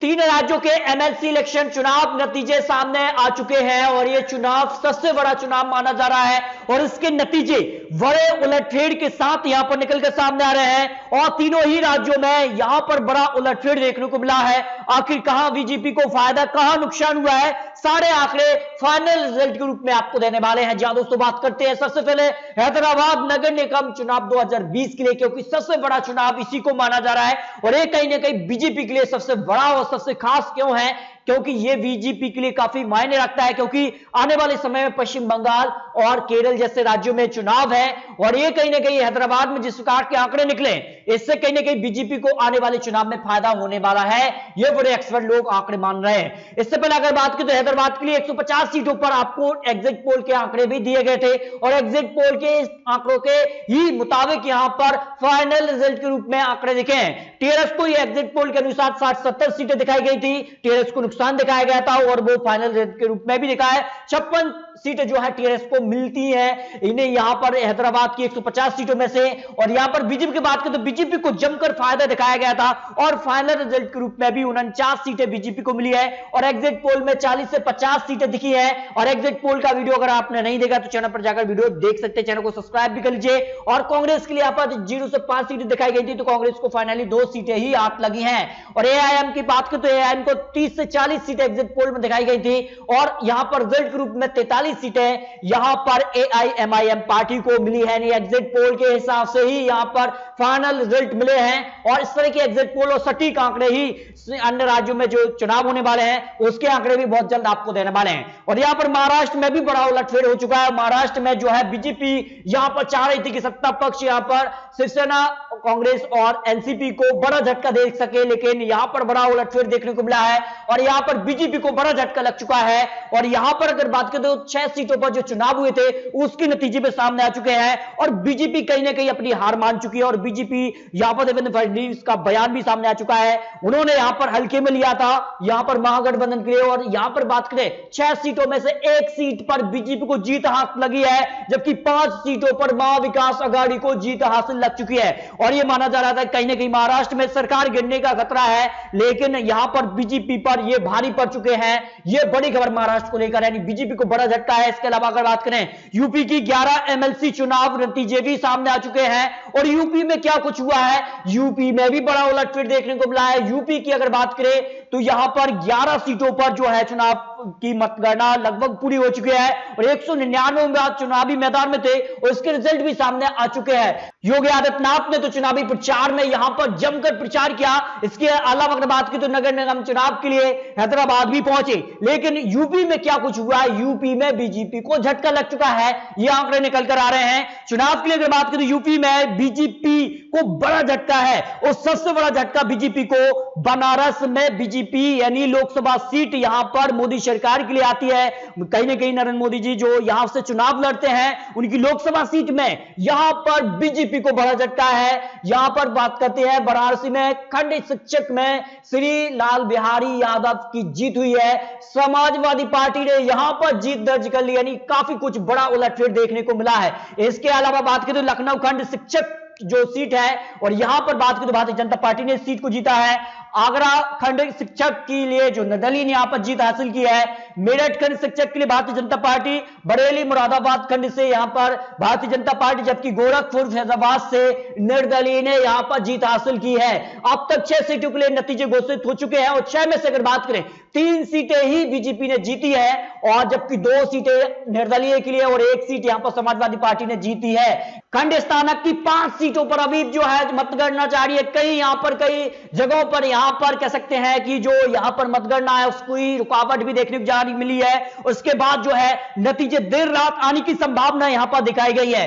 तीन राज्यों के एमएलसी इलेक्शन चुनाव नतीजे सामने आ चुके हैं और यह चुनाव सबसे बड़ा चुनाव माना जा रहा है और इसके नतीजे बड़े उलटफेर के साथ यहां पर निकलकर सामने आ रहे हैं और तीनों ही राज्यों में यहां पर बड़ा उलटफेर देखने को मिला है। आखिर कहां बीजेपी को फायदा, कहां नुकसान हुआ है, सारे आंकड़े फाइनल रिजल्ट के रूप में आपको देने वाले हैं। जहां दोस्तों बात करते हैं सबसे पहले हैदराबाद नगर निगम चुनाव 2020 के लिए, क्योंकि सबसे बड़ा चुनाव इसी को माना जा रहा है और ये कहीं ना कहीं बीजेपी के लिए सबसे बड़ा और सबसे खास क्यों है, क्योंकि यह बीजेपी के लिए काफी मायने रखता है, क्योंकि आने वाले समय में पश्चिम बंगाल और केरल जैसे राज्यों में चुनाव है और यह कहीं ना कहीं हैदराबाद में जिस प्रकार के आंकड़े निकले इससे कहीं ना कहीं बीजेपी को आने वाले चुनाव में फायदा होने वाला है। यह बड़े एक्सपर्ट लोग आंकड़े मान रहे हैं। इससे पहले अगर बात की तो हैदराबाद के लिए 150 सीटों पर आपको एग्जिट पोल के आंकड़े भी दिए गए थे और एग्जिट पोल के आंकड़ों के ही मुताबिक यहां पर फाइनल रिजल्ट के रूप में आंकड़े दिखे हैं। टीआरएस को एग्जिट पोल के अनुसार 60-70 सीटें दिखाई गई थी, टीआरएस को नुकसान दिखाया गया था और वो फाइनल रिजल्ट के रूप में भी दिखा है। 56 सीटें जो है टीआरएस को मिलती हैं इन्हें यहां पर हैदराबाद की 150 सीटों में से। और यहां पर बीजेपी की बात करें तो बीजेपी को जमकर फायदा दिखाया गया था और फाइनल रिजल्ट के रूप में भी 49 सीटें बीजेपी को मिली है और एग्जिट पोल में 40 से 50 सीटें दिखी है। और एग्जिट पोल का वीडियो अगर आपने नहीं देखा तो चैनल पर जाकर वीडियो देख सकते हैं, चैनल को सब्सक्राइब भी कर लीजिए। और कांग्रेस के लिए यहां पर 0 से 5 सीटें दिखाई गई थी तो कांग्रेस को फाइनली 2 सीटें ही हाथ लगी हैं। और एआईएम की बात करें तो एआईएम को 30 से 40 सीटें एग्जिट पोल में दिखाई गई थी और यहां पर रिजल्ट के रूप में 43 सीटें यहां पर एआईएमआईएम पार्टी को मिली है। एग्जिट पोल के हिसाब से ही यहां पर फाइनल रिजल्ट मिले हैं और इस तरह के एग्जिट पोल और सटीक आंकड़े ही अन्य राज्यों में जो चुनाव होने वाले हैं उसके आंकड़े भी बहुत जल्द आपको देने वाले हैं। और यहां पर महाराष्ट्र में भी बड़ा उलटफेर हो चुका है। महाराष्ट्र में जो है बीजेपी यहां पर चाह रही थी कि सत्ता पक्ष यहां पर शिवसेना, कांग्रेस और एनसीपी को बड़ा झटका दे सके, लेकिन यहां पर बड़ा उलटफेर देखने को मिला है और यहां पर बीजेपी को बड़ा झटका लग चुका है। और यहां पर अगर बात करें तो 6 सीटों पर जो चुनाव हुए थे उसके नतीजे भी सामने आ चुके हैं और बीजेपी कहीं ना कहीं अपनी हार मान चुकी है। और बीजेपी यहां पर देवेंद्र फडणवीस का बयान भी सामने आ चुका है, उन्होंने यहां पर हल्के में लिया था यहां पर महागठबंधन के लिए। और यहां पर बात करें 6 सीटों में से 1 सीट पर बीजेपी को जीत हाथ लगी है, जबकि 5 सीटों पर महाविकास आघाड़ी को जीत हासिल लग चुकी है। और यह माना जा रहा था कहीं ना कहीं महाराष्ट्र में सरकार गिरने का खतरा है, लेकिन यहां पर बीजेपी पर यह भारी पड़ चुके हैं। यह बड़ी खबर महाराष्ट्र को लेकर, यानी बीजेपी को बड़ा झटका है। इसके अलावा अगर बात करें यूपी की 11 एमएलसी चुनाव नतीजे भी सामने आ चुके हैं और यूपी में क्या कुछ हुआ है, यूपी में भी बड़ा उलटफेर देखने को मिला है। यूपी की अगर बात करें तो यहां पर 11 सीटों पर जो है चुनाव की मतगणना लगभग पूरी हो चुकी है और 199 उम्मीदवार चुनावी मैदान में थे और इसके रिजल्ट भी सामने आ चुके हैं। योगी आदित्यनाथ ने तो चुनावी प्रचार में यहां पर जमकर प्रचार किया। इसके अलावा अगर बात की तो नगर निगम चुनाव के लिए हैदराबाद भी पहुंचे, लेकिन यूपी में क्या कुछ हुआ है, यूपी में बीजेपी को झटका लग चुका है, ये आंकड़े निकल कर आ रहे हैं। चुनाव के लिए अगर बात करें तो यूपी में बीजेपी को बड़ा झटका है और सबसे बड़ा झटका बीजेपी को बनारस में बीजेपी यानी लोकसभा सीट यहां पर मोदी सरकार के लिए आती है। कहीं ना कहीं नरेंद्र मोदी जी जो यहां से चुनाव लड़ते हैं उनकी लोकसभा सीट में यहां पर बीजेपी को बड़ा झटका है। यहां पर बात करते हैं वाराणसी में खंड शिक्षक में श्री लाल बिहारी यादव की जीत हुई है। समाजवादी पार्टी ने यहां पर जीत दर्ज कर ली, यानी काफी कुछ बड़ा उलटफेर देखने को मिला है। इसके अलावा बात करें तो लखनऊ खंड शिक्षक जो सीट है और यहां पर बात करें तो भारतीय जनता पार्टी ने इस सीट को जीता है। आगरा खंड शिक्षक के लिए जो निर्दलीय ने यहां पर जीत हासिल की है। मेरठ खंड शिक्षक के लिए भारतीय जनता पार्टी, बरेली मुरादाबाद खंड से यहां पर भारतीय जनता पार्टी, जबकि गोरखपुर फैजाबाद से निर्दलीय ने यहां पर जीत हासिल की है। अब तक 6 सीटों के लिए नतीजे घोषित हो चुके हैं और 6 में से अगर बात करें 3 सीटें ही बीजेपी ने जीती है और जबकि 2 सीटें निर्दलीय के लिए और 1 सीट यहां पर समाजवादी पार्टी ने जीती है। खंड स्थानक की 5 सीटों पर अभी जो है मतगणना जारी है। कई जगहों पर यहां पर कह सकते हैं कि जो यहां पर मतगणना है उसको ही रुकावट भी देखने को जारी मिली है। उसके बाद जो है नतीजे देर रात आने की संभावना यहां पर दिखाई गई है।